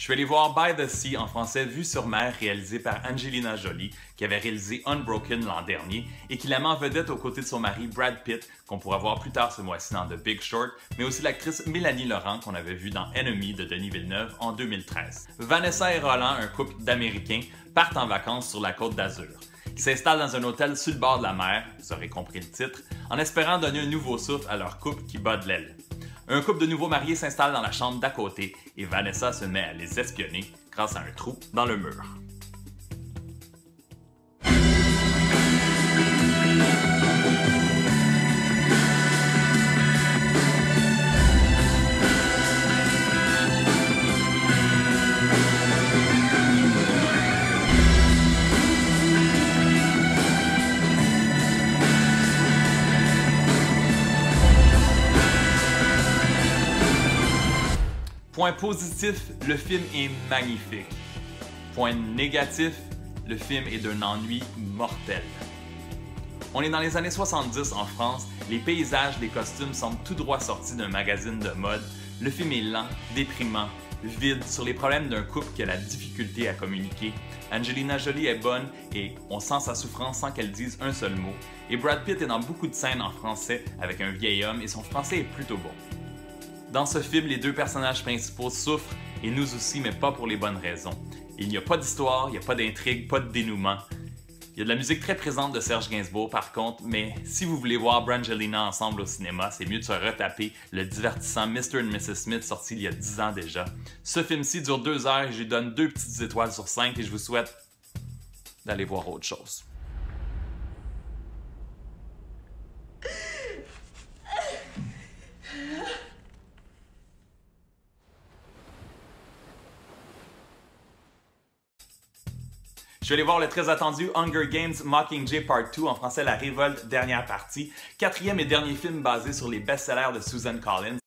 Je suis allé voir By the Sea, en français Vue sur mer, réalisé par Angelina Jolie, qui avait réalisé Unbroken l'an dernier et qui la met en vedette aux côtés de son mari Brad Pitt, qu'on pourra voir plus tard ce mois-ci dans The Big Short, mais aussi l'actrice Mélanie Laurent qu'on avait vue dans Enemy de Denis Villeneuve en 2013. Vanessa et Roland, un couple d'Américains, partent en vacances sur la Côte d'Azur. Ils s'installent dans un hôtel sur le bord de la mer, vous aurez compris le titre, en espérant donner un nouveau souffle à leur couple qui bat de l'aile. Un couple de nouveaux mariés s'installe dans la chambre d'à côté et Vanessa se met à les espionner grâce à un trou dans le mur. Point positif, le film est magnifique. Point négatif, le film est d'un ennui mortel. On est dans les années 70 en France, les paysages, les costumes semblent tout droit sortis d'un magazine de mode, le film est lent, déprimant, vide, sur les problèmes d'un couple qui a la difficulté à communiquer. Angelina Jolie est bonne et on sent sa souffrance sans qu'elle dise un seul mot. Et Brad Pitt est dans beaucoup de scènes en français avec un vieil homme et son français est plutôt bon. Dans ce film, les deux personnages principaux souffrent, et nous aussi, mais pas pour les bonnes raisons. Il n'y a pas d'histoire, il n'y a pas d'intrigue, pas de dénouement. Il y a de la musique très présente de Serge Gainsbourg par contre, mais si vous voulez voir Brangelina ensemble au cinéma, c'est mieux de se retaper le divertissant Mr. and Mrs. Smith sorti il y a 10 ans déjà. Ce film-ci dure 2 heures et je lui donne 2 petites étoiles sur 5 et je vous souhaite d'aller voir autre chose. Je suis allé voir le très attendu Hunger Games Mockingjay Part 2, en français La Révolte, dernière partie, 4e et dernier film basé sur les best-sellers de Susan Collins,